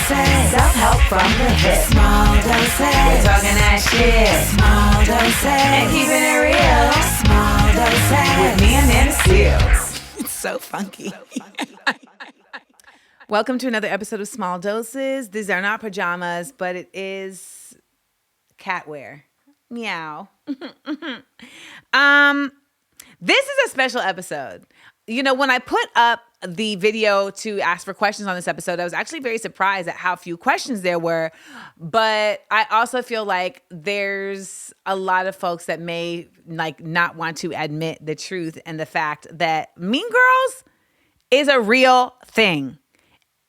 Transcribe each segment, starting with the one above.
doses. Self-help from the hip. Small doses. We're talking that shit. Small doses. And keeping it real. Small doses. With me and Nana Seals. It's so funky. Welcome to another episode of Small Doses. These are not pajamas, but it is catwear. Meow. This is a special episode. You know, when I put up the video to ask for questions on this episode, I was actually very surprised at how few questions there were. But I also feel like there's a lot of folks that may not want to admit the truth and the fact that Mean Girls is a real thing.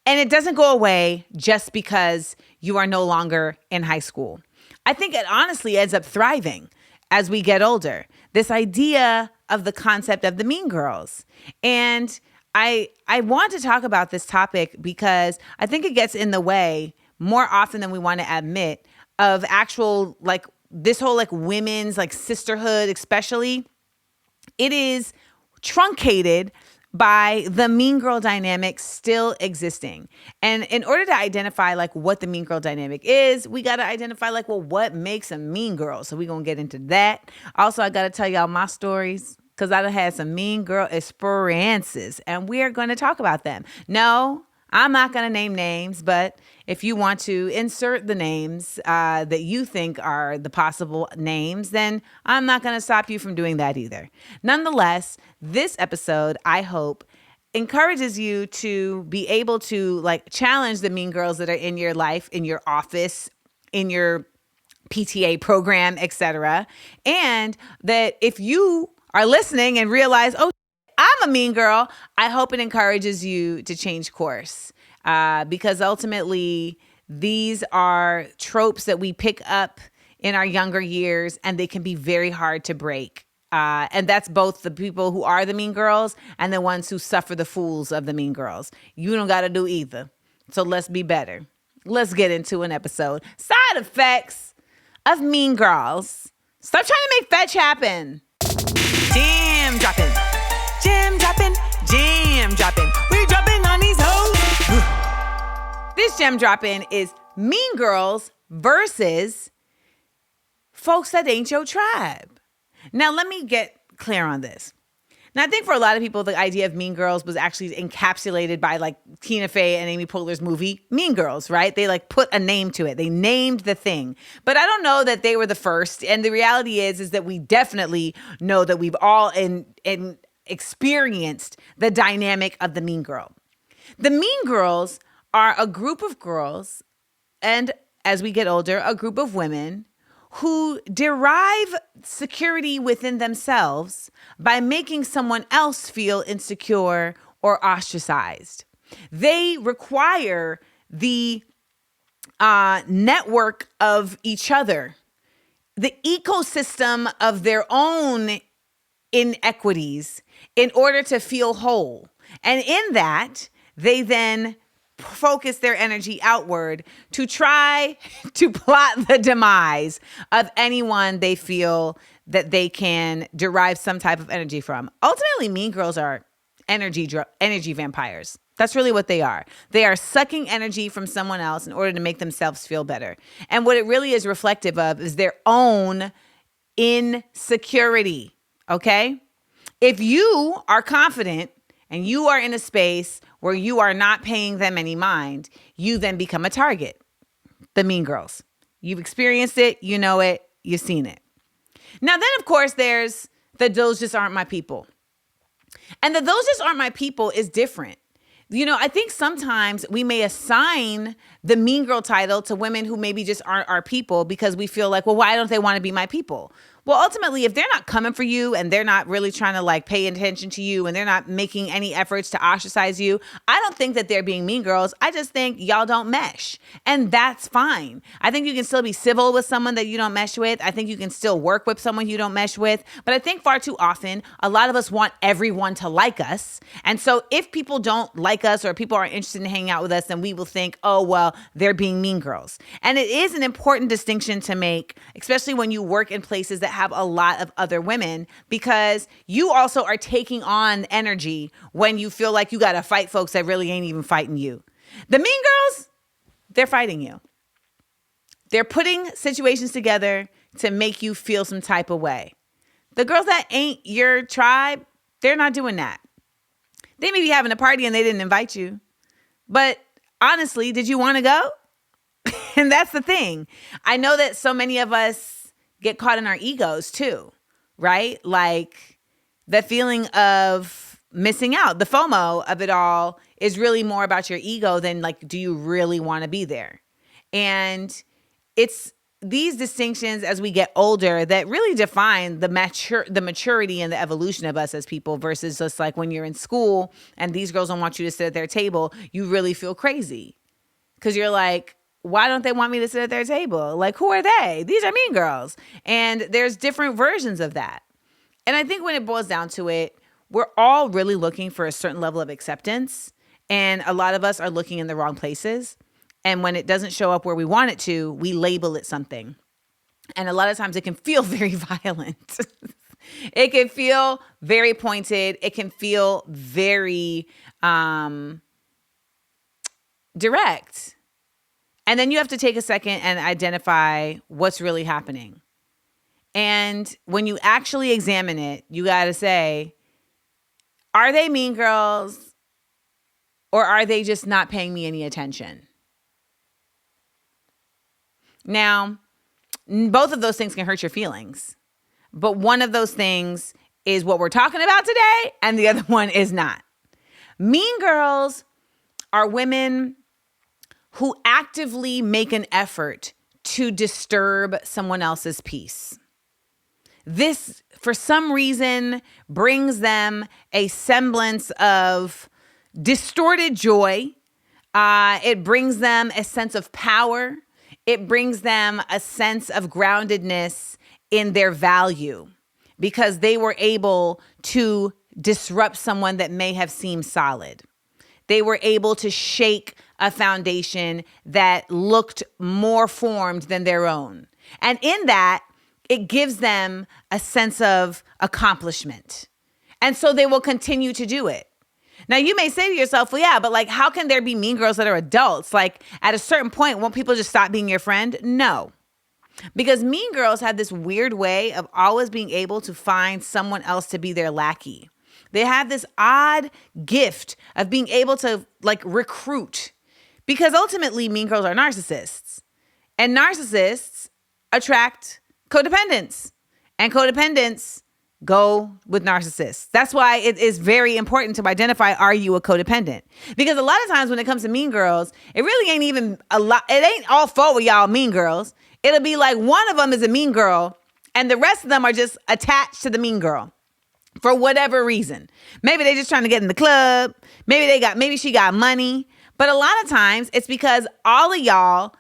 And it doesn't go away just because you are no longer in high school. I think it honestly ends up thriving as we get older. This idea of the concept of the Mean Girls. And I want to talk about this topic because I think it gets in the way more often than we want to admit of actual, this whole women's sisterhood, especially. It is truncated by the mean girl dynamic still existing. And in order to identify what the mean girl dynamic is, we got to identify what makes a mean girl. So we're going to get into that. Also, I got to tell y'all my stories because I done had some mean girl experiences and we are going to talk about them. No, I'm not going to name names, but if you want to insert the names that you think are the possible names, then I'm not going to stop you from doing that either. Nonetheless, this episode, I hope, encourages you to be able to challenge the mean girls that are in your life, in your office, in your PTA program, etc. And that if you are listening and realize, oh, I'm a mean girl, I hope it encourages you to change course. Because ultimately, these are tropes that we pick up in our younger years, and they can be very hard to break. And that's both the people who are the mean girls and the ones who suffer the fools of the mean girls. You don't got to do either. So let's be better. Let's get into an episode. Side effects of Mean Girls. Stop trying to make fetch happen. Jam dropping. Jam dropping. Jam dropping. We dropping on these hoes. This gem dropping is Mean Girls versus folks that ain't your tribe. Now, let me get clear on this. Now, I think for a lot of people, the idea of Mean Girls was actually encapsulated by Tina Fey and Amy Poehler's movie, Mean Girls, right? They put a name to it. They named the thing. But I don't know that they were the first. And the reality is that we definitely know that we've all experienced the dynamic of the Mean Girl. The Mean Girls are a group of girls, and as we get older, a group of women who derive security within themselves by making someone else feel insecure or ostracized. They require the network of each other, the ecosystem of their own inequities in order to feel whole. And in that, they then focus their energy outward to try to plot the demise of anyone they feel that they can derive some type of energy from. Ultimately, Mean Girls are energy vampires. That's really what they are. They are sucking energy from someone else in order to make themselves feel better. And what it really is reflective of is their own insecurity, okay? If you are confident and you are in a space where you are not paying them any mind, you then become a target. The Mean Girls. You've experienced it, you know it, you've seen it. Now then, of course, there's the those just aren't my people. And the those just aren't my people is different. You know, I think sometimes we may assign the Mean Girl title to women who maybe just aren't our people because we feel well, why don't they want to be my people? Well, ultimately, if they're not coming for you and they're not really trying to pay attention to you and they're not making any efforts to ostracize you, I don't think that they're being mean girls. I just think y'all don't mesh. And that's fine. I think you can still be civil with someone that you don't mesh with. I think you can still work with someone you don't mesh with. But I think far too often, a lot of us want everyone to like us. And so if people don't like us or people aren't interested in hanging out with us, then we will think, oh, well, they're being mean girls. And it is an important distinction to make, especially when you work in places that have a lot of other women, because you also are taking on energy when you feel like you got to fight folks that really ain't even fighting you. The mean girls, they're fighting you. They're putting situations together to make you feel some type of way. The girls that ain't your tribe, they're not doing that. They may be having a party and they didn't invite you. But honestly, did you want to go? And that's the thing. I know that so many of us get caught in our egos too, right? Like the feeling of missing out, the FOMO of it all is really more about your ego than like, do you really want to be there? And it's these distinctions as we get older that really define the maturity and the evolution of us as people versus just like when you're in school and these girls don't want you to sit at their table, you really feel crazy because you're like, why don't they want me to sit at their table? Like, who are they? These are mean girls. And there's different versions of that. And I think when it boils down to it, we're all really looking for a certain level of acceptance. And a lot of us are looking in the wrong places. And when it doesn't show up where we want it to, we label it something. And a lot of times it can feel very violent. It can feel very pointed. It can feel very direct. And then you have to take a second and identify what's really happening. And when you actually examine it, you got to say, are they mean girls or are they just not paying me any attention? Now, both of those things can hurt your feelings, but one of those things is what we're talking about today, and the other one is not. Mean girls are women who actively make an effort to disturb someone else's peace. This, for some reason, brings them a semblance of distorted joy. It brings them a sense of power. It brings them a sense of groundedness in their value because they were able to disrupt someone that may have seemed solid. They were able to shake a foundation that looked more formed than their own. And in that, it gives them a sense of accomplishment. And so they will continue to do it. Now, you may say to yourself, well, yeah, but like, how can there be mean girls that are adults? Like, at a certain point, won't people just stop being your friend? No. Because mean girls have this weird way of always being able to find someone else to be their lackey. They have this odd gift of being able to like recruit because ultimately mean girls are narcissists and narcissists attract codependents and codependents go with narcissists. That's why it is very important to identify, are you a codependent? Because a lot of times when it comes to mean girls, it really ain't even a lot. It ain't all four of y'all mean girls. It'll be like one of them is a mean girl and the rest of them are just attached to the mean girl. For whatever reason. Maybe they're just trying to get in the club. Maybe she got money. But a lot of times it's because all of y'all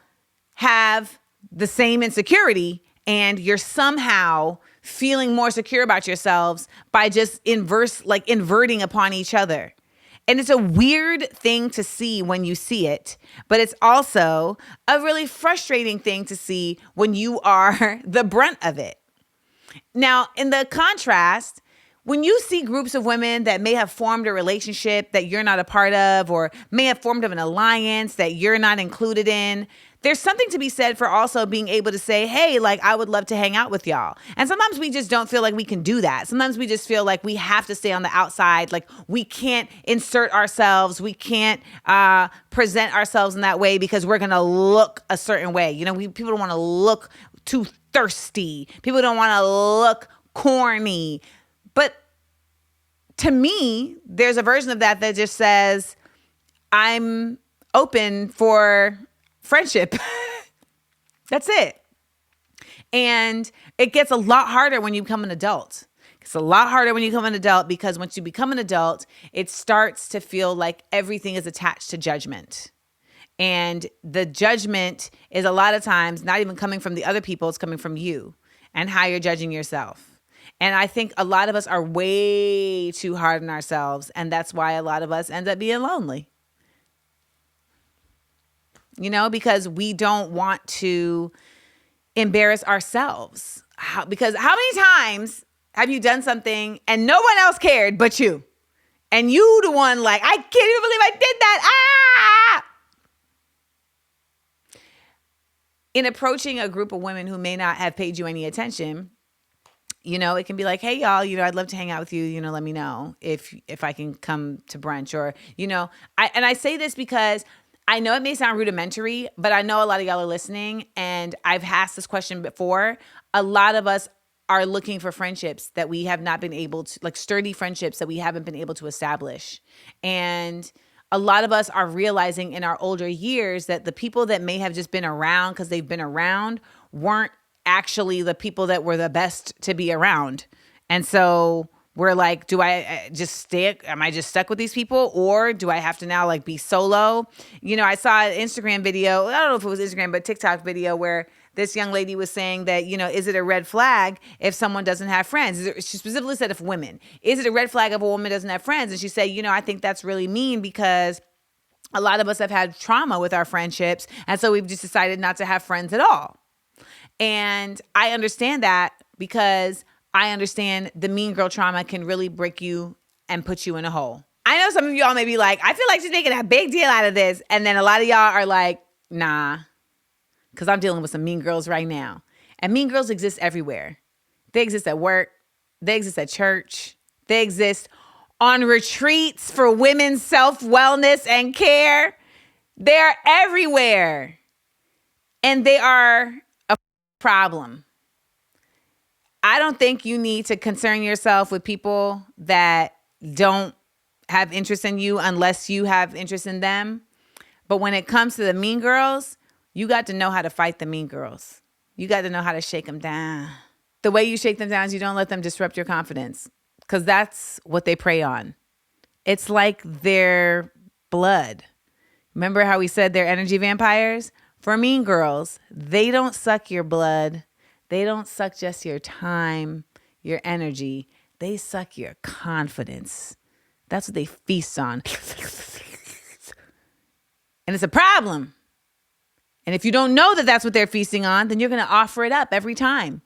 have the same insecurity and you're somehow feeling more secure about yourselves by just inverting upon each other. And it's a weird thing to see when you see it, but it's also a really frustrating thing to see when you are the brunt of it. Now, in the contrast, when you see groups of women that may have formed a relationship that you're not a part of or may have formed an alliance that you're not included in, there's something to be said for also being able to say, hey, like, I would love to hang out with y'all. And sometimes we just don't feel like we can do that. Sometimes we just feel like we have to stay on the outside. Like we can't insert ourselves. We can't present ourselves in that way because we're going to look a certain way. You know, people don't want to look too thirsty. People don't want to look corny. But to me, there's a version of that just says, I'm open for friendship. That's it. And it gets a lot harder when you become an adult. It's a lot harder when you become an adult because once you become an adult, it starts to feel like everything is attached to judgment. And the judgment is a lot of times not even coming from the other people, it's coming from you and how you're judging yourself. And I think a lot of us are way too hard on ourselves. And that's why a lot of us end up being lonely. You know, because we don't want to embarrass ourselves. Because how many times have you done something and no one else cared but you? And you the one like, I can't even believe I did that. Ah! in approaching a group of women who may not have paid you any attention, it can be like, hey, y'all, I'd love to hang out with you. Let me know if I can come to brunch or, I say this because I know it may sound rudimentary, but I know a lot of y'all are listening, and I've asked this question before. A lot of us are looking for friendships that we have not been able to, like sturdy friendships that we haven't been able to establish. And a lot of us are realizing in our older years that the people that may have just been around because they've been around weren't actually the people that were the best to be around. And so we're like, do I just stay? Am I just stuck with these people, or do I have to now like be solo? I saw an Instagram video. I don't know if it was Instagram, but TikTok video where this young lady was saying that, is it a red flag if someone doesn't have friends? She specifically said if women. Is it a red flag if a woman doesn't have friends? And she said, I think that's really mean because a lot of us have had trauma with our friendships. And so we've just decided not to have friends at all. And I understand that because I understand the mean girl trauma can really break you and put you in a hole. I know some of y'all may be like, I feel like she's making a big deal out of this. And then a lot of y'all are like, nah, because I'm dealing with some mean girls right now. And mean girls exist everywhere. They exist at work. They exist at church. They exist on retreats for women's self-wellness and care. They're everywhere. And they are a problem. I don't think you need to concern yourself with people that don't have interest in you unless you have interest in them. But when it comes to the mean girls, you got to know how to fight the mean girls. You got to know how to shake them down. The way you shake them down is you don't let them disrupt your confidence, because that's what they prey on. It's like their blood. Remember how we said they're energy vampires? For mean girls, they don't suck your blood. They don't suck just your time, your energy. They suck your confidence. That's what they feast on. And it's a problem. And if you don't know that that's what they're feasting on, then you're going to offer it up every time.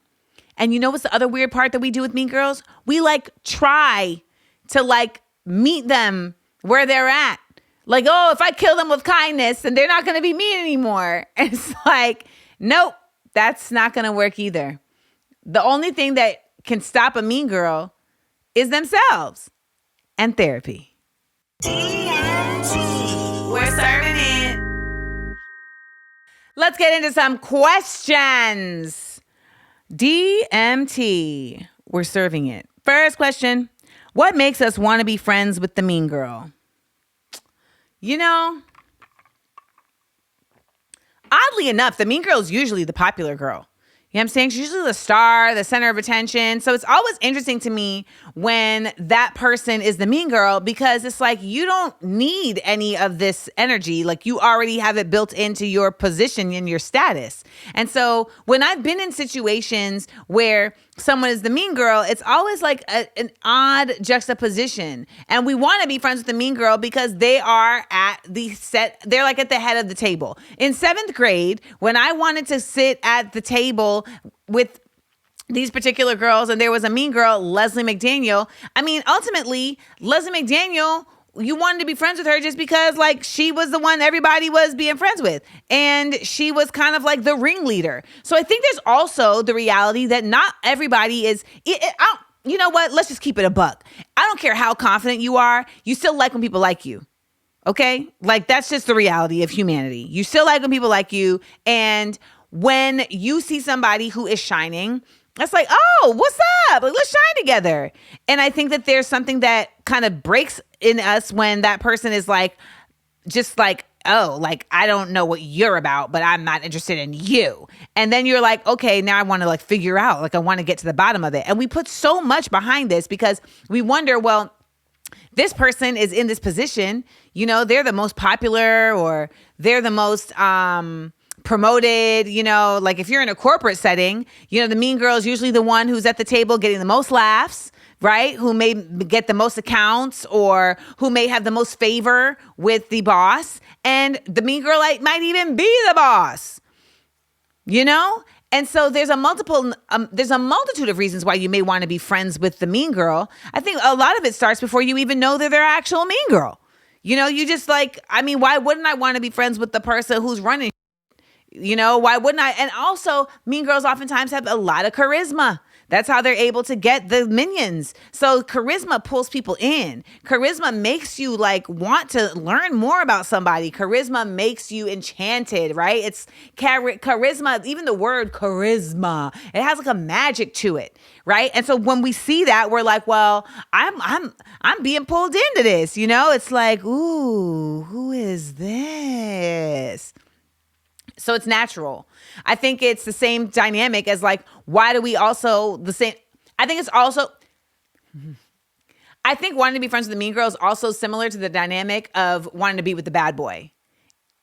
And you know what's the other weird part that we do with mean girls? We try to meet them where they're at. Like, oh, if I kill them with kindness, then they're not going to be mean anymore. And it's like, nope, that's not going to work either. The only thing that can stop a mean girl is themselves and therapy. DMT. We're serving it. Let's get into some questions. DMT. We're serving it. First question. What makes us want to be friends with the mean girl? Oddly enough, the mean girl is usually the popular girl. You know what I'm saying? She's usually the star, the center of attention. So it's always interesting to me when that person is the mean girl, because it's like you don't need any of this energy. Like you already have it built into your position and your status. And so when I've been in situations where someone is the mean girl, it's always like an odd juxtaposition. And we want to be friends with the mean girl because they are they're like at the head of the table. In 7th grade, when I wanted to sit at the table with these particular girls, and there was a mean girl, Leslie McDaniel. I mean, ultimately, Leslie McDaniel, you wanted to be friends with her just because she was the one everybody was being friends with. And she was kind of like the ringleader. So I think there's also the reality that not everybody is, you know what? Let's just keep it a buck. I don't care how confident you are. You still like when people like you. Okay? That's just the reality of humanity. You still like when people like you. And when you see somebody who is shining, it's like, oh, what's up? Let's shine together. And I think that there's something that kind of breaks in us when that person is I don't know what you're about, but I'm not interested in you. And then you're like, okay, now I want to figure out, I want to get to the bottom of it. And we put so much behind this because we wonder, well, this person is in this position, they're the most popular, or they're the most, promoted, if you're in a corporate setting, the mean girl is usually the one who's at the table getting the most laughs, right? Who may get the most accounts, or who may have the most favor with the boss. And the mean girl might even be the boss, And so there's a multitude of reasons why you may want to be friends with the mean girl. I think a lot of it starts before you even know they're their actual mean girl. You just why wouldn't I want to be friends with the person who's running? You know, why wouldn't I? And also, mean girls oftentimes have a lot of charisma. That's how they're able to get the minions. So charisma pulls people in. Charisma makes you like want to learn more about somebody. Charisma makes you enchanted, right? It's charisma, even the word charisma, it has like a magic to it, right? And so when we see that, we're like, well, I'm being pulled into this, you know? It's like, ooh, who is this? So it's natural. I think it's the same dynamic as like, why do we also the same? I think it's also, I think wanting to be friends with the mean girl is also similar to the dynamic of wanting to be with the bad boy.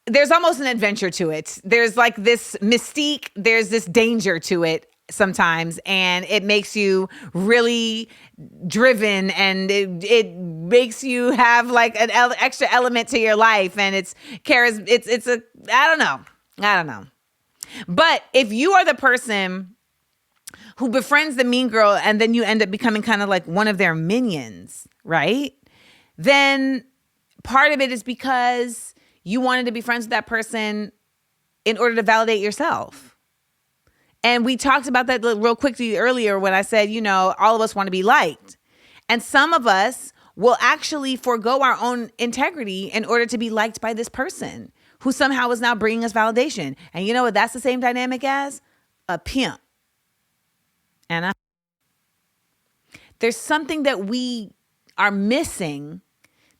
There's almost an adventure to it. There's like this mystique. There's this danger to it sometimes. And it makes you really driven, and it makes you have like an extra element to your life. And it's I don't know. But if you are the person who befriends the mean girl and then you end up becoming kind of like one of their minions, right? Then part of it is because you wanted to be friends with that person in order to validate yourself. And we talked about that real quickly earlier when I said, you know, all of us want to be liked. And some of us will actually forego our own integrity in order to be liked by this person who somehow is now bringing us validation. And you know what that's the same dynamic as? A pimp. And there's something that we are missing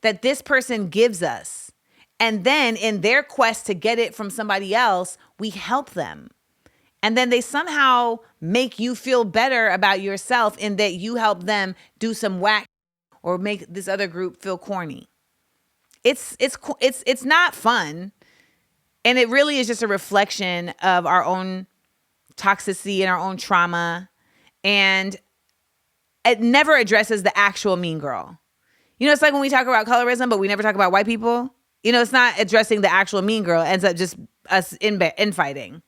that this person gives us. And then in their quest to get it from somebody else, we help them. And then they somehow make you feel better about yourself in that you help them do some whack or make this other group feel corny. It's not fun. And it really is just a reflection of our own toxicity and our own trauma. And it never addresses the actual mean girl. You know, it's like when we talk about colorism, but we never talk about white people. You know, it's not addressing the actual mean girl. It ends up just us infighting.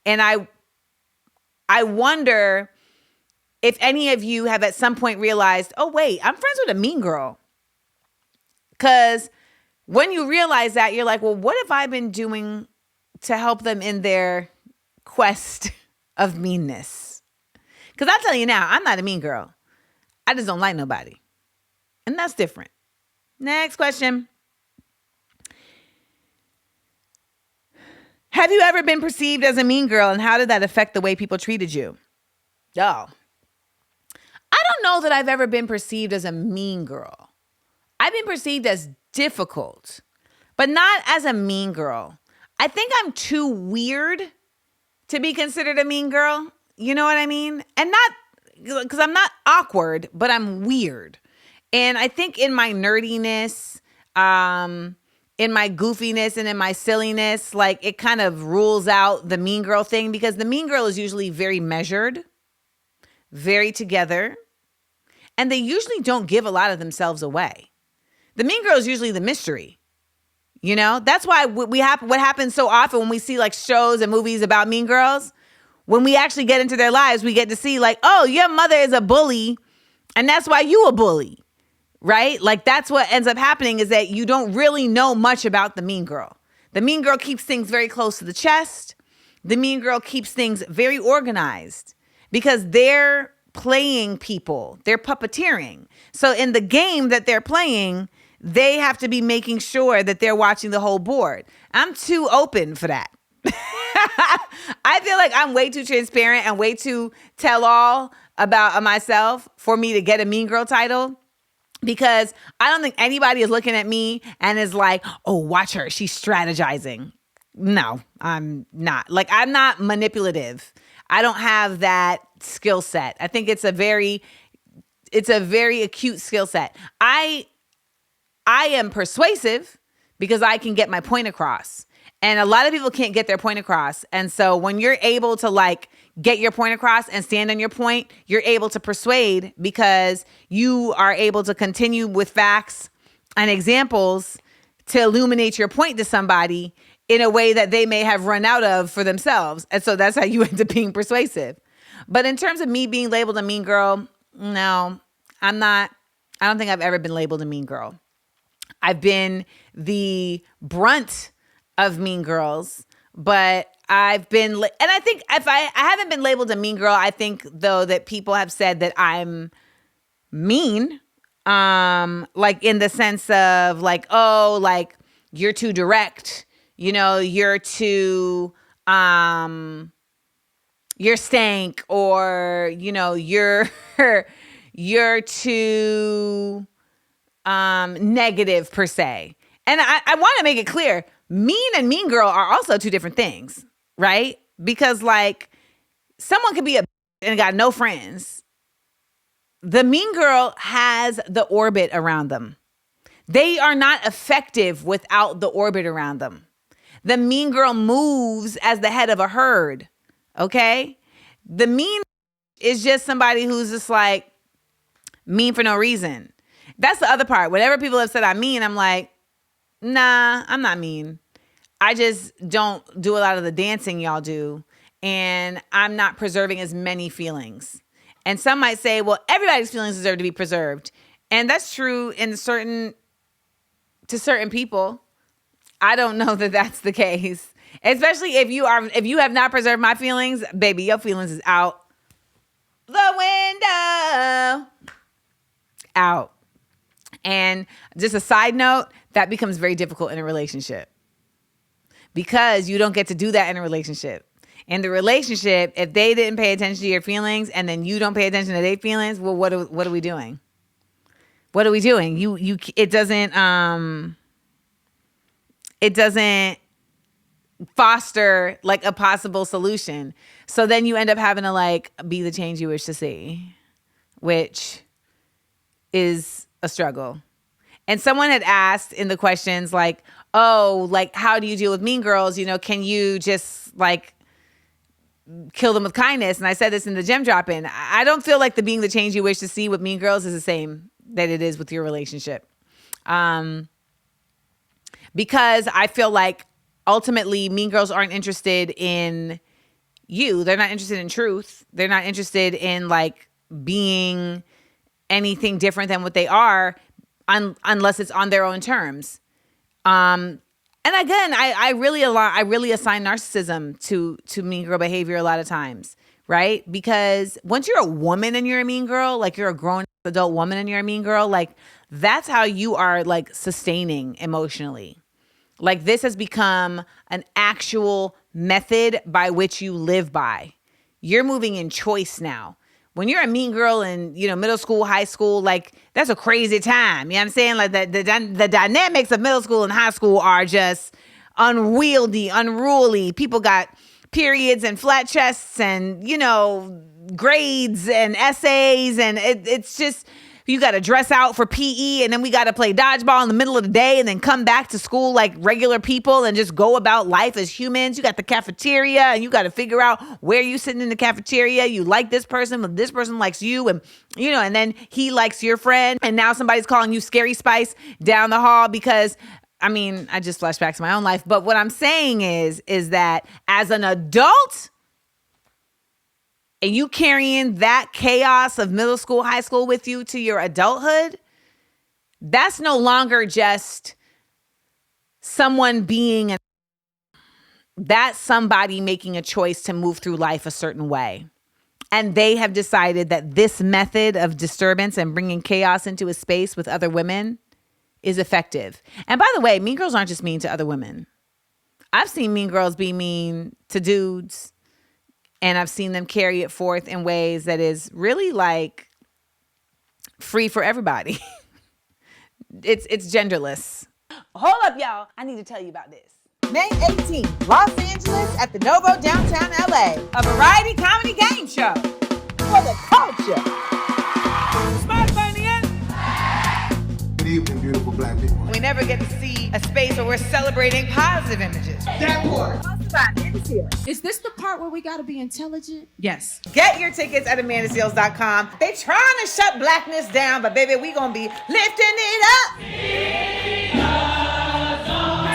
And I wonder if any of you have at some point realized, oh, wait, I'm friends with a mean girl. Because when you realize that, you're like, well, what have I been doing to help them in their quest of meanness? Because I'll tell you now, I'm not a mean girl. I just don't like nobody. And that's different. Next question. Have you ever been perceived as a mean girl, and how did that affect the way people treated you? Oh, I don't know that I've ever been perceived as a mean girl. I've been perceived as difficult, but not as a mean girl. I think I'm too weird to be considered a mean girl. You know what I mean? And not because I'm not awkward, but I'm weird. And I think in my nerdiness, in my goofiness and in my silliness, like it kind of rules out the mean girl thing, because the mean girl is usually very measured, very together, and they usually don't give a lot of themselves away. The mean girl is usually the mystery. You know, that's why what happens so often when we see like shows and movies about mean girls, when we actually get into their lives, we get to see like, oh, your mother is a bully and that's why you a bully, right? Like that's what ends up happening, is that you don't really know much about the mean girl. The mean girl keeps things very close to the chest. The mean girl keeps things very organized because they're playing people. They're puppeteering. So in the game that they're playing, they have to be making sure that they're watching the whole board. I'm too open for that. I feel like I'm way too transparent and way too tell all about myself for me to get a mean girl title, because I don't think anybody is looking at me and is like, oh, watch her, she's strategizing. No, I'm not. Like, I'm not manipulative. I don't have that skill set. I think it's a very acute skill set. I am persuasive because I can get my point across. And a lot of people can't get their point across. And so when you're able to like get your point across and stand on your point, you're able to persuade because you are able to continue with facts and examples to illuminate your point to somebody in a way that they may have run out of for themselves. And so that's how you end up being persuasive. But in terms of me being labeled a mean girl, no, I'm not. I don't think I've ever been labeled a mean girl. I've been the brunt of mean girls, but I've been, and I think if I haven't been labeled a mean girl, I think though that people have said that I'm mean, like in the sense of like, oh, like you're too direct, you're too, you're stank, or, you're too, negative per se. And I want to make it clear, mean and mean girl are also two different things, right? Because like someone could be a and got no friends. The mean girl has the orbit around them. They are not effective without the orbit around them. The mean girl moves as the head of a herd, okay? The mean is just somebody who's just like mean for no reason. That's the other part. Whenever people have said I'm mean, I'm like, nah, I'm not mean. I just don't do a lot of the dancing y'all do, and I'm not preserving as many feelings. And some might say, well, everybody's feelings deserve to be preserved. And that's true to certain people. I don't know that that's the case. Especially if you have not preserved my feelings, baby, your feelings is out the window. Out. And just a side note, that becomes very difficult in a relationship. Because you don't get to do that in a relationship. In the relationship, if they didn't pay attention to your feelings and then you don't pay attention to their feelings, well, what are we doing? What are we doing? It doesn't foster like a possible solution. So then you end up having to like be the change you wish to see, which is a struggle. And someone had asked in the questions like, oh, like, how do you deal with mean girls? Can you just like kill them with kindness? And I said this in the gem drop-in. I don't feel like the being the change you wish to see with mean girls is the same that it is with your relationship. Because I feel like ultimately mean girls aren't interested in you. They're not interested in truth. They're not interested in like being anything different than what they are unless it's on their own terms. And again, I really assign narcissism to mean girl behavior a lot of times, right? Because once you're a woman and you're a mean girl, like you're a grown adult woman and you're a mean girl, like that's how you are like sustaining emotionally. Like this has become an actual method by which you live by. You're moving in choice now. When you're a mean girl in, middle school, high school, like that's a crazy time. You know what I'm saying? Like the dynamics of middle school and high school are just unwieldy, unruly. People got periods and flat chests and, grades and essays. And it's just, you got to dress out for PE and then we got to play dodgeball in the middle of the day and then come back to school like regular people and just go about life as humans. You got the cafeteria and you got to figure out where you sitting in the cafeteria. You like this person, but this person likes you. And, and then he likes your friend. And now somebody's calling you Scary Spice down the hall because, I just flashed back to my own life. But what I'm saying is that as an adult, and you carrying that chaos of middle school, high school with you to your adulthood, that's no longer just someone that's somebody making a choice to move through life a certain way. And they have decided that this method of disturbance and bringing chaos into a space with other women is effective. And by the way, mean girls aren't just mean to other women. I've seen mean girls be mean to dudes. And I've seen them carry it forth in ways that is really like free for everybody. It's genderless. Hold up, y'all. I need to tell you about this. May 18th, Los Angeles at the Novo downtown LA. A variety comedy game show for the culture. Smart Bunny. Good evening, beautiful black people. We never get to see a space where we're celebrating positive images. That part. Is this the part where we gotta be intelligent? Yes. Get your tickets at amandaseals.com. They trying to shut blackness down, but baby, we gonna be lifting it up.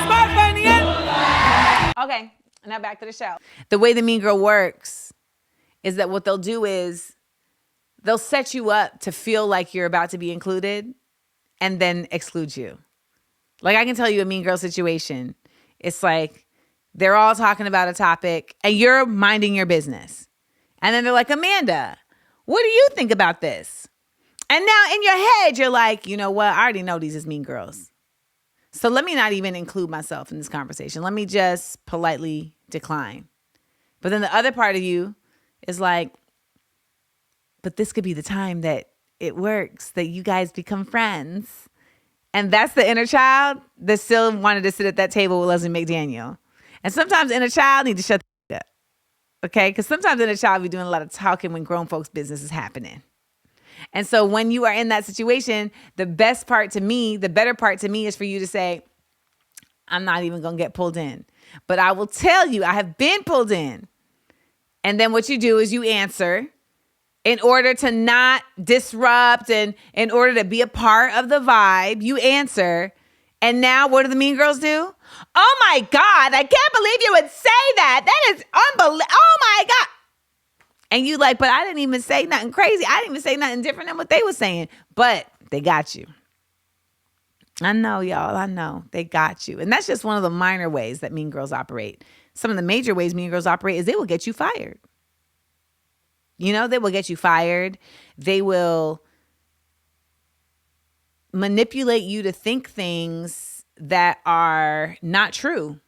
Smart Bunny. Okay, now back to the show. The way the mean girl works is that what they'll do is they'll set you up to feel like you're about to be included and then exclude you. Like I can tell you a mean girl situation. It's like, They're all talking about a topic and you're minding your business. And then they're like, Amanda, what do you think about this? And now in your head, you're like, you know what? I already know these is mean girls. So let me not even include myself in this conversation. Let me just politely decline. But then the other part of you is like, but this could be the time that it works, that you guys become friends. And that's the inner child that still wanted to sit at that table with Leslie McDaniel. And sometimes inner child need to shut the up. Okay? Because sometimes inner child be doing a lot of talking when grown folks' business is happening. And so when you are in that situation, the better part to me is for you to say, I'm not even going to get pulled in. But I will tell you, I have been pulled in. And then what you do is you answer in order to not disrupt and in order to be a part of the vibe. You answer. And now what do the mean girls do? Oh my God, I can't believe you would say that. That is unbelievable. Oh my God. And you like, but I didn't even say nothing crazy. I didn't even say nothing different than what they were saying. But they got you. I know, y'all. I know. They got you. And that's just one of the minor ways that mean girls operate. Some of the major ways mean girls operate is they will get you fired. You know, they will get you fired. They will manipulate you to think things that are not true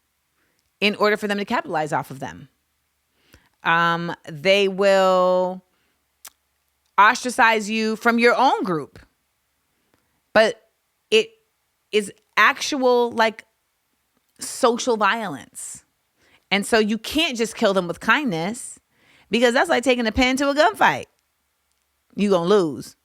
in order for them to capitalize off of them. They will ostracize you from your own group. But it is actual like social violence. And so you can't just kill them with kindness because that's like taking a pen to a gunfight. You're going to lose.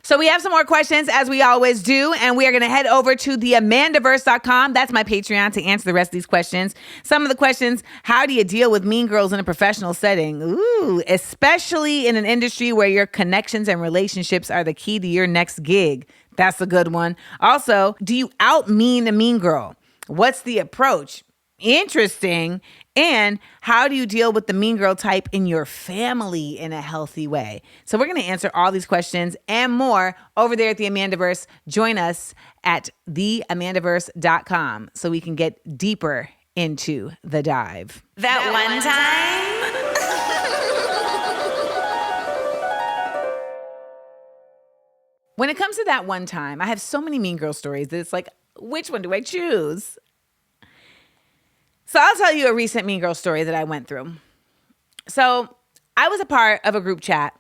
So we have some more questions as we always do, and we are going to head over to theamandaverse.com. That's my Patreon to answer the rest of these questions. Some of the questions, how do you deal with mean girls in a professional setting? Ooh, especially in an industry where your connections and relationships are the key to your next gig. That's a good one. Also, do you out-mean a mean girl? What's the approach? Interesting. And how do you deal with the mean girl type in your family in a healthy way? So we're going to answer all these questions and more over there at The Amandaverse. Join us at theamandaverse.com so we can get deeper into the dive. That one time. When it comes to that one time, I have so many mean girl stories that it's like, which one do I choose? So I'll tell you a recent mean girl story that I went through. So I was a part of a group chat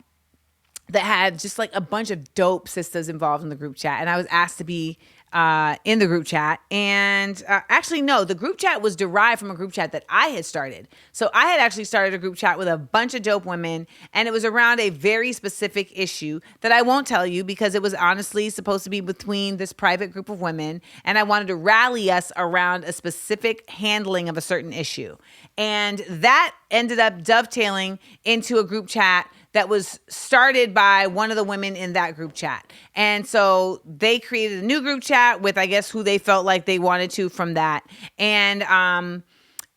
that had just like a bunch of dope sisters involved in the group chat. And I was asked to be in the group chat. And actually, no, the group chat was derived from a group chat that I had started. So I had actually started a group chat with a bunch of dope women. And it was around a very specific issue that I won't tell you because it was honestly supposed to be between this private group of women. And I wanted to rally us around a specific handling of a certain issue. And that ended up dovetailing into a group chat that was started by one of the women in that group chat. And so they created a new group chat with, I guess, who they felt like they wanted to from that. And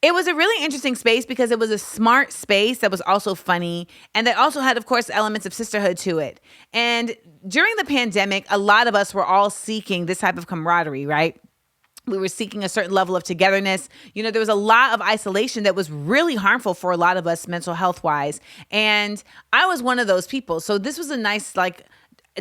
it was a really interesting space because it was a smart space that was also funny. And that also had, of course, elements of sisterhood to it. And during the pandemic, a lot of us were all seeking this type of camaraderie, right? We were seeking a certain level of togetherness. You know, there was a lot of isolation that was really harmful for a lot of us mental health wise. And I was one of those people. So this was a nice, like,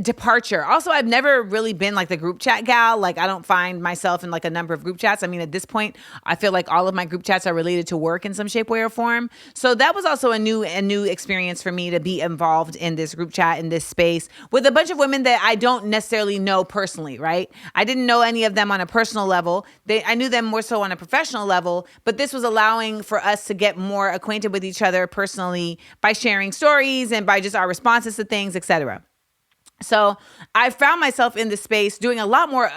departure. Also, I've never really been like the group chat gal. Like, I don't find myself in like a number of group chats. I mean, at this point, I feel like all of my group chats are related to work in some shape, way, or form. So that was also a new experience for me to be involved in this group chat, in this space with a bunch of women that I don't necessarily know personally, right? I didn't know any of them on a personal level. I knew them more so on a professional level, but this was allowing for us to get more acquainted with each other personally by sharing stories and by just our responses to things, etc. So I found myself in this space doing a lot more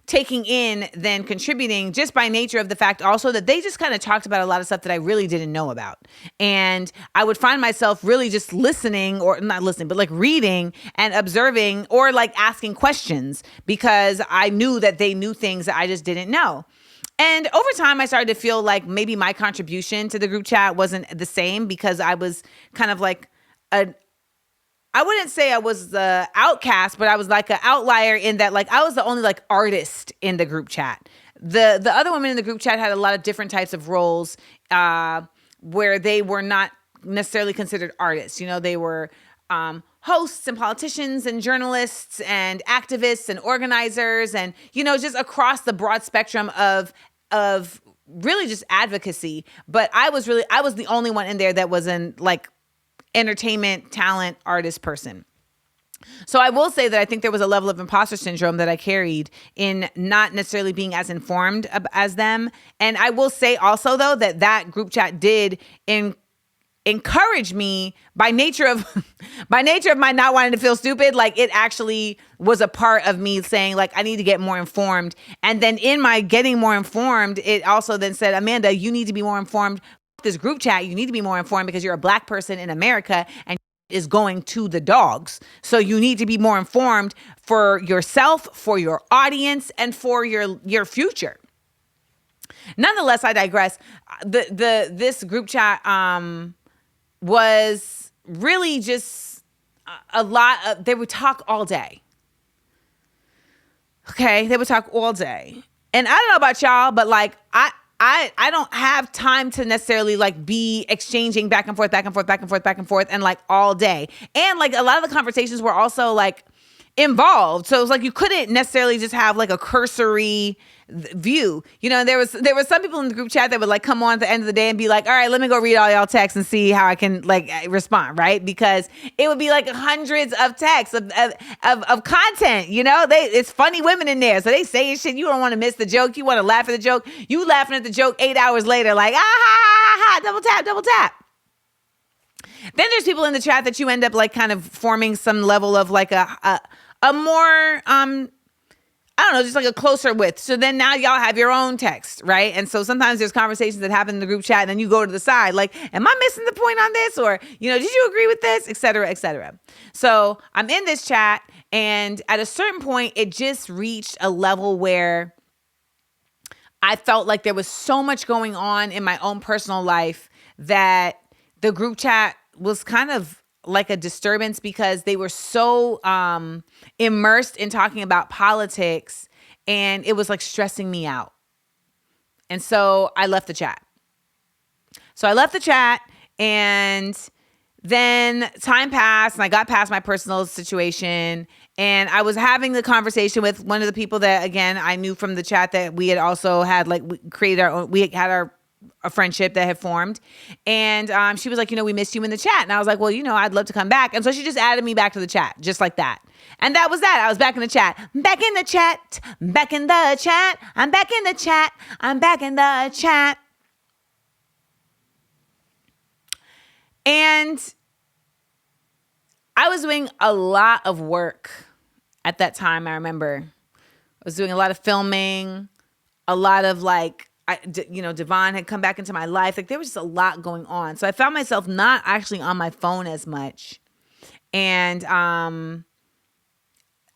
taking in than contributing, just by nature of the fact also that they just kind of talked about a lot of stuff that I really didn't know about. And I would find myself really just listening, or not listening, but like reading and observing, or like asking questions because I knew that they knew things that I just didn't know. And over time, I started to feel like maybe my contribution to the group chat wasn't the same because I was kind of like I wouldn't say I was the outcast, but I was like an outlier in that like I was the only like artist in the group chat. The other women in the group chat had a lot of different types of roles where they were not necessarily considered artists. You know, they were hosts and politicians and journalists and activists and organizers and, you know, just across the broad spectrum of really just advocacy. But I was the only one in there that was an like entertainment, talent, artist person. So I will say that I think there was a level of imposter syndrome that I carried in not necessarily being as informed as them. And I will say also, though, that group chat did encourage me by nature of my not wanting to feel stupid. Like, it actually was a part of me saying, like, I need to get more informed. And then in my getting more informed, it also then said, Amanda, you need to be more informed. This group chat, you need to be more informed because you're a Black person in America and is going to the dogs. So you need to be more informed for yourself, for your audience, and for your future. Nonetheless, I digress. This group chat was really just a lot of, they would talk all day. Okay, they would talk all day. And I don't know about y'all, but like I don't have time to necessarily like be exchanging back and forth and like all day. And like a lot of the conversations were also like involved. So it was like you couldn't necessarily just have like a cursory view. You know, there was some people in the group chat that would like come on at the end of the day and be like, all right, let me go read all y'all texts and see how I can like respond, right? Because it would be like hundreds of texts of content, you know? It's funny women in there. So they say shit, you don't want to miss the joke. You want to laugh at the joke. You laughing at the joke 8 hours later, like, ah, ha, ha, ha, double tap. Then there's people in the chat that you end up like kind of forming some level of like a more, I don't know, just like a closer width. So then now y'all have your own text, right? And so sometimes there's conversations that happen in the group chat and then you go to the side, like, am I missing the point on this? Or, you know, did you agree with this? Et cetera, et cetera. So I'm in this chat and at a certain point, it just reached a level where I felt like there was so much going on in my own personal life that the group chat was kind of like a disturbance because they were so immersed in talking about politics and it was like stressing me out. And so I left the chat. And then time passed and I got past my personal situation and I was having the conversation with one of the people that, again, I knew from the chat that we had also had like a friendship that had formed. And she was like, you know, we missed you in the chat. And I was like, well, you know, I'd love to come back. And so she just added me back to the chat, just like that. And that was that. I was back in the chat. Back in the chat. Back in the chat. I'm back in the chat. I'm back in the chat. And I was doing a lot of work at that time. I remember I was doing a lot of filming, a lot of like, Devon had come back into my life. Like there was just a lot going on. So I found myself not actually on my phone as much. And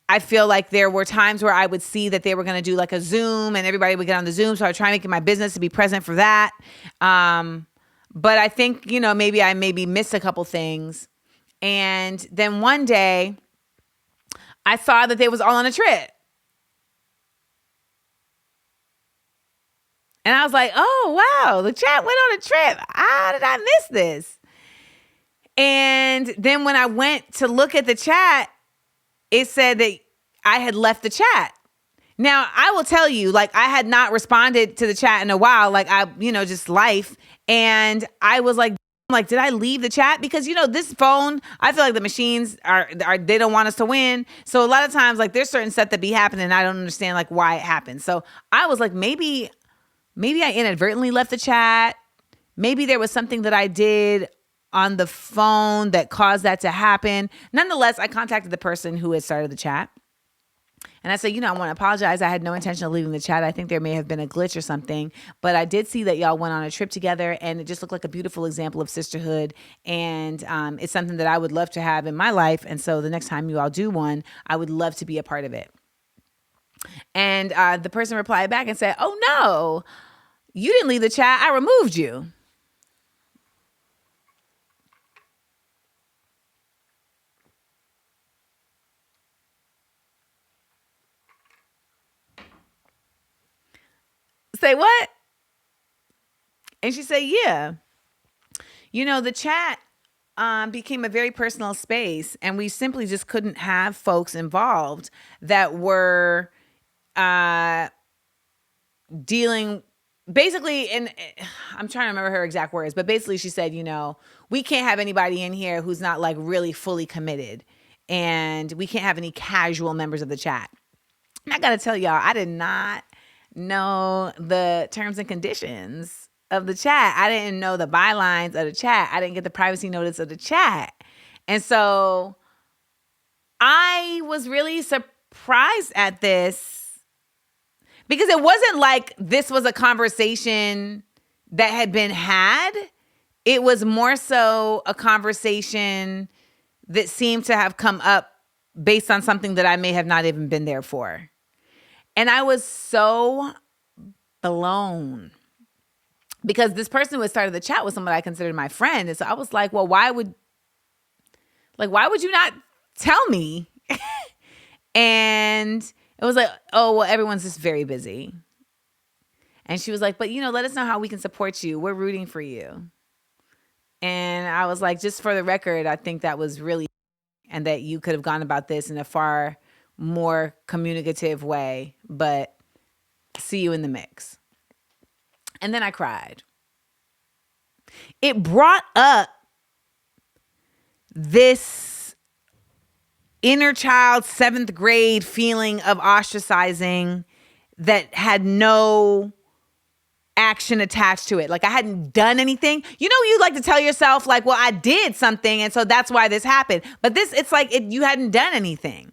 I feel like there were times where I would see that they were going to do like a Zoom and everybody would get on the Zoom. So I would try and make it my business to be present for that. But I think, you know, maybe I missed a couple things. And then one day I saw that they was all on a trip. And I was like, oh, wow, the chat went on a trip. How did I miss this? And then when I went to look at the chat, it said that I had left the chat. Now, I will tell you, like, I had not responded to the chat in a while, like, just life. And I was like, did I leave the chat? Because, you know, this phone, I feel like the machines are they don't want us to win. So a lot of times, like, there's certain stuff that be happening. And I don't understand, like, why it happened. So I was like, maybe I inadvertently left the chat. Maybe there was something that I did on the phone that caused that to happen. Nonetheless, I contacted the person who had started the chat. And I said, I want to apologize. I had no intention of leaving the chat. I think there may have been a glitch or something. But I did see that y'all went on a trip together and it just looked like a beautiful example of sisterhood. And it's something that I would love to have in my life. And so the next time you all do one, I would love to be a part of it. And the person replied back and said, oh, no, you didn't leave the chat. I removed you. say, what? And she said, yeah. The chat became a very personal space, and we simply just couldn't have folks involved that were dealing basically, and I'm trying to remember her exact words, but basically she said, we can't have anybody in here who's not like really fully committed, and we can't have any casual members of the chat. And I gotta tell y'all, I did not know the terms and conditions of the chat. I didn't know the bylines of the chat. I didn't get the privacy notice of the chat. And so I was really surprised at this, because it wasn't like this was a conversation that had been had. It was more so a conversation that seemed to have come up based on something that I may have not even been there for. And I was so blown, because this person who had started the chat was someone I considered my friend. And so I was like, well, why would you not tell me? And it was like, oh, well, everyone's just very busy. And she was like, but, let us know how we can support you. We're rooting for you. And I was like, just for the record, I think that was really, and that you could have gone about this in a far more communicative way, but see you in the mix. And then I cried. It brought up this inner child 7th grade feeling of ostracizing that had no action attached to it. Like I hadn't done anything. You like to tell yourself like, well, I did something, and so that's why this happened. But it's like you hadn't done anything.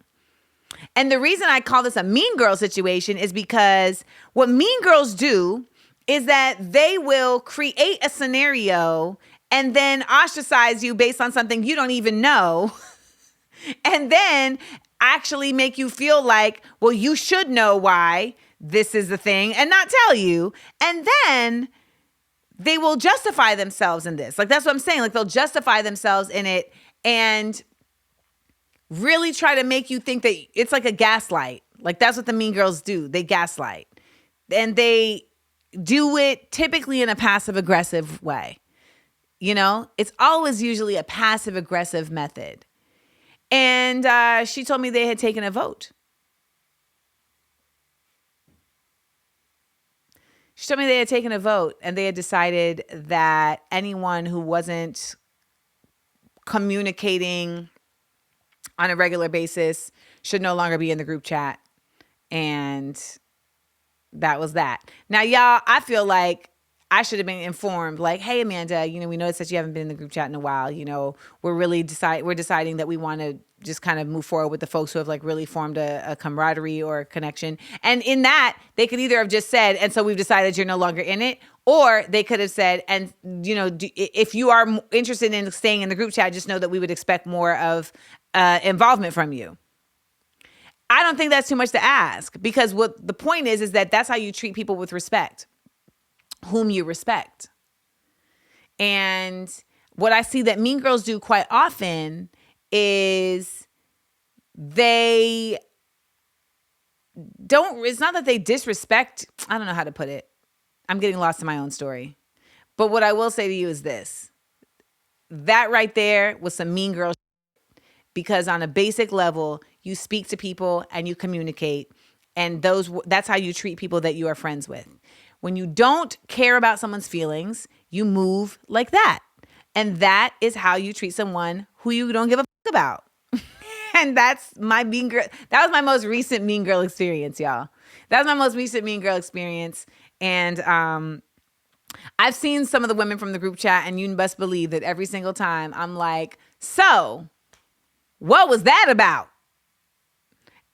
And the reason I call this a mean girl situation is because what mean girls do is that they will create a scenario and then ostracize you based on something you don't even know. And then actually make you feel like, well, you should know why this is the thing and not tell you. And then they will justify themselves in this. Like, that's what I'm saying. Like, they'll justify themselves in it and really try to make you think that it's like a gaslight. Like, that's what the mean girls do. They gaslight. And they do it typically in a passive aggressive way. It's always usually a passive aggressive method. And she told me they had taken a vote. She told me they had taken a vote and they had decided that anyone who wasn't communicating on a regular basis should no longer be in the group chat. And that was that. Now, y'all, I feel like I should have been informed, like, hey, Amanda, we noticed that you haven't been in the group chat in a while. We're deciding that we want to just kind of move forward with the folks who have like really formed a camaraderie or a connection. And in that, they could either have just said, and so we've decided you're no longer in it, or they could have said, and if you are interested in staying in the group chat, just know that we would expect more of involvement from you. I don't think that's too much to ask, because what the point is that that's how you treat people with respect, whom you respect. And what I see that mean girls do quite often is it's not that they disrespect, I don't know how to put it. I'm getting lost in my own story. But what I will say to you is this. That right there was some mean girl shit, because on a basic level, you speak to people and you communicate, and that's how you treat people that you are friends with. When you don't care about someone's feelings, you move like that. And that is how you treat someone who you don't give a fuck about. And that's my mean girl. That was my most recent mean girl experience, y'all. That was my most recent mean girl experience. And I've seen some of the women from the group chat, and you best believe that every single time I'm like, so what was that about?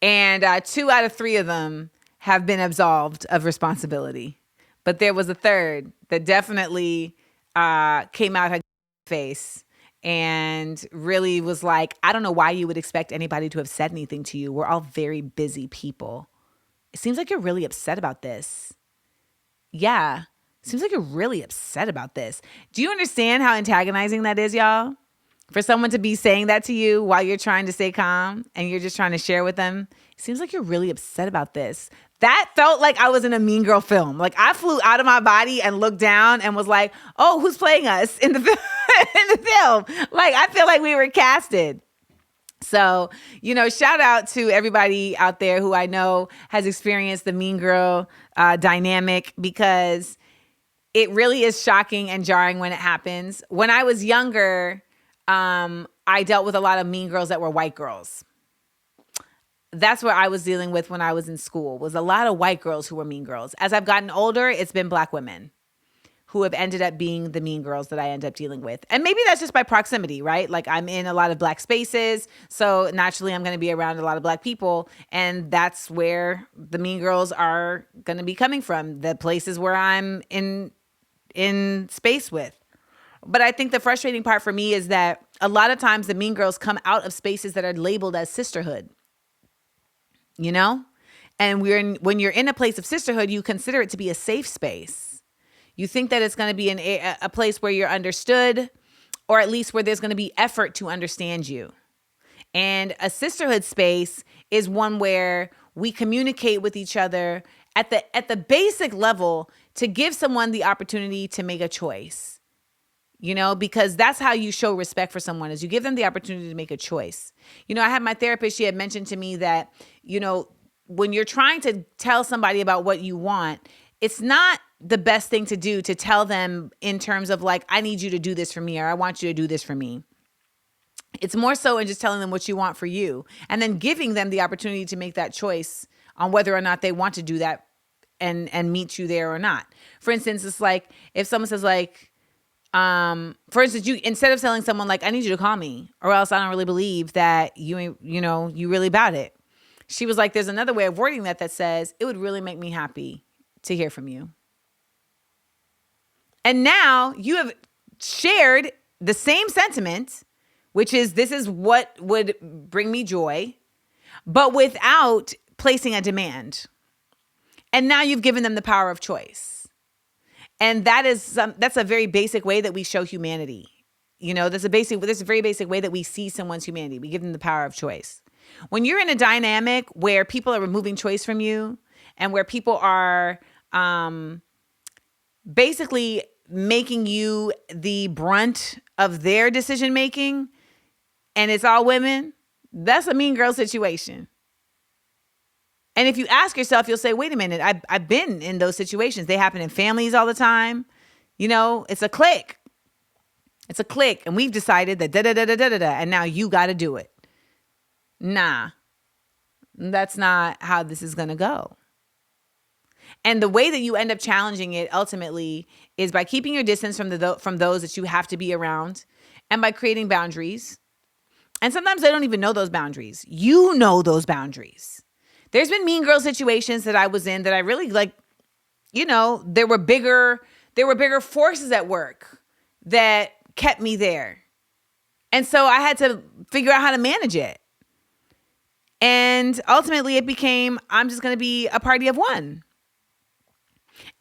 And 2 out of 3 of them have been absolved of responsibility. But there was a third that definitely came out her face and really was like, I don't know why you would expect anybody to have said anything to you. We're all very busy people. It seems like you're really upset about this. Yeah, seems like you're really upset about this. Do you understand how antagonizing that is, y'all? For someone to be saying that to you while you're trying to stay calm and you're just trying to share with them seems like you're really upset about this. That felt like I was in a Mean Girl film. Like I flew out of my body and looked down and was like, oh, who's playing us in the in the film? Like I feel like we were casted. So, shout out to everybody out there who I know has experienced the Mean Girl dynamic, because it really is shocking and jarring when it happens. When I was younger, I dealt with a lot of mean girls that were white girls. That's what I was dealing with when I was in school, was a lot of white girls who were mean girls. As I've gotten older, it's been black women who have ended up being the mean girls that I end up dealing with. And maybe that's just by proximity, right? Like I'm in a lot of black spaces, so naturally I'm going to be around a lot of black people, and that's where the mean girls are going to be coming from, the places where I'm in space with. But I think the frustrating part for me is that a lot of times the mean girls come out of spaces that are labeled as sisterhood. And when you're in a place of sisterhood, you consider it to be a safe space. You think that it's going to be a place where you're understood, or at least where there's going to be effort to understand you. And a sisterhood space is one where we communicate with each other at the basic level to give someone the opportunity to make a choice. Because that's how you show respect for someone, is you give them the opportunity to make a choice. I had my therapist, she had mentioned to me that, when you're trying to tell somebody about what you want, it's not the best thing to do to tell them in terms of like, I need you to do this for me, or I want you to do this for me. It's more so in just telling them what you want for you, and then giving them the opportunity to make that choice on whether or not they want to do that and meet you there or not. For instance, it's like if someone says like, for instance, you, instead of telling someone like, I need you to call me, or else I don't really believe that you really about it. She was like, there's another way of wording that says, it would really make me happy to hear from you. And now you have shared the same sentiment, which is, this is what would bring me joy, but without placing a demand. And now you've given them the power of choice. And that's a very basic way that we show humanity. That's a very basic way that we see someone's humanity. We give them the power of choice. When you're in a dynamic where people are removing choice from you, and where people are basically making you the brunt of their decision making, and it's all women, that's a mean girl situation. And if you ask yourself, you'll say, wait a minute, I've been in those situations. They happen in families all the time. It's a clique. It's a clique. And we've decided that da-da-da-da-da-da, and now you got to do it. Nah, that's not how this is going to go. And the way that you end up challenging it ultimately is by keeping your distance from those that you have to be around, and by creating boundaries. And sometimes they don't even know those boundaries. You know those boundaries. There's been mean girl situations that I was in that I really like, there were bigger forces at work that kept me there. And so I had to figure out how to manage it. And ultimately it became, I'm just going to be a party of one.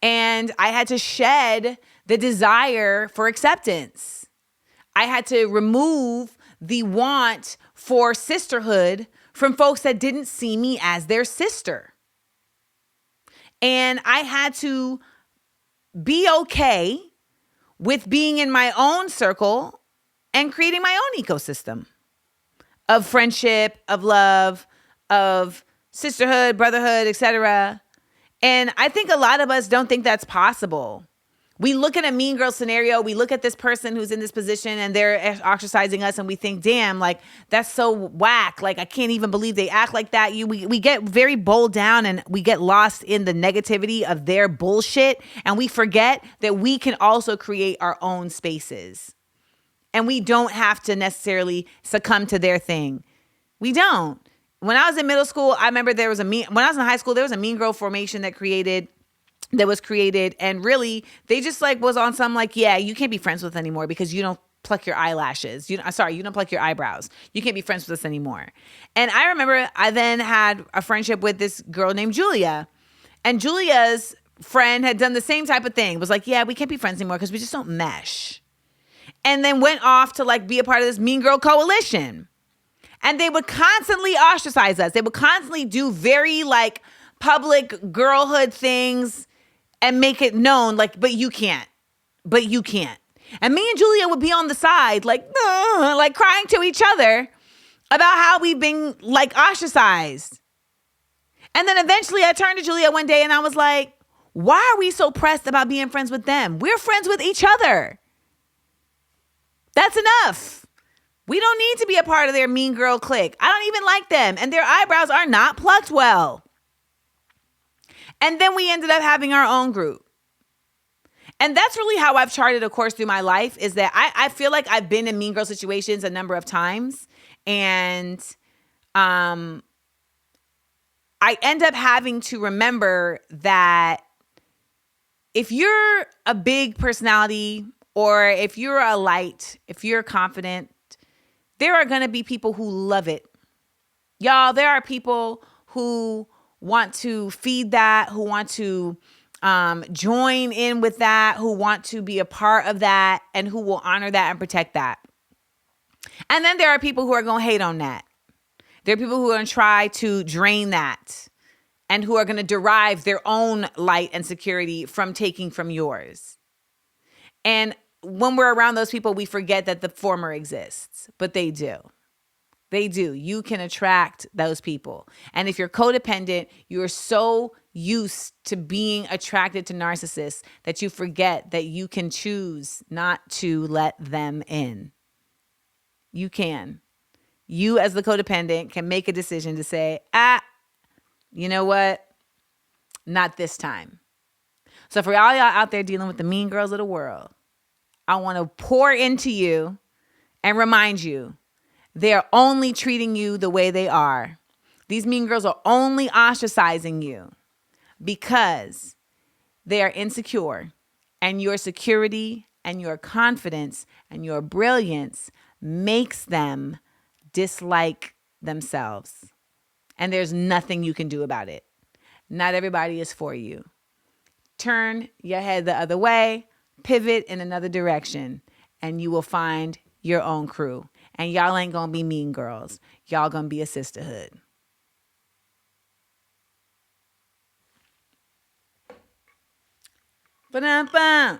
And I had to shed the desire for acceptance. I had to remove the want for sisterhood from folks that didn't see me as their sister. And I had to be okay with being in my own circle and creating my own ecosystem of friendship, of love, of sisterhood, brotherhood, etc. And I think a lot of us don't think that's possible. We look at a mean girl scenario, we look at this person who's in this position and they're ostracizing us, and we think, damn, like that's so whack. Like I can't even believe they act like that. We get very bowled down, and we get lost in the negativity of their bullshit, and we forget that we can also create our own spaces. And we don't have to necessarily succumb to their thing. We don't. When I was in middle school, I remember when I was in high school, there was a mean girl formation that was created, and really they just like was on some like, yeah, you can't be friends with anymore because you don't pluck your eyelashes. You don't pluck your eyebrows. You can't be friends with us anymore. And I remember I then had a friendship with this girl named Julia, and Julia's friend had done the same type of thing. It was like, yeah, we can't be friends anymore because we just don't mesh. And then went off to like be a part of this mean girl coalition. And they would constantly ostracize us. They would constantly do very like public girlhood things and make it known like, but you can't. But you can't. And me and Julia would be on the side like crying to each other about how we've been like ostracized. And then eventually I turned to Julia one day and I was like, why are we so pressed about being friends with them? We're friends with each other. That's enough. We don't need to be a part of their mean girl clique. I don't even like them. And their eyebrows are not plucked well. And then we ended up having our own group. And that's really how I've charted a course through my life, is that I feel like I've been in mean girl situations a number of times. And I end up having to remember that if you're a big personality or if you're a light, if you're confident, there are going to be people who love it. Y'all, there are people who want to feed that, who want to join in with that, who want to be a part of that, and who will honor that and protect that. And then there are people who are going to hate on that. There are people who are going to try to drain that and who are going to derive their own light and security from taking from yours. And when we're around those people, we forget that the former exists, but they do. They do. You can attract those people. And if you're codependent, you're so used to being attracted to narcissists that you forget that you can choose not to let them in. You can. You as the codependent can make a decision to say, you know what? Not this time. So for all y'all out there dealing with the mean girls of the world, I want to pour into you and remind you, they're only treating you the way they are. These mean girls are only ostracizing you because they are insecure, and your security and your confidence and your brilliance makes them dislike themselves. And there's nothing you can do about it. Not everybody is for you. Turn your head the other way, pivot in another direction, and you will find your own crew. And y'all ain't gonna be mean girls. Y'all gonna be a sisterhood. Ba-dum-bum.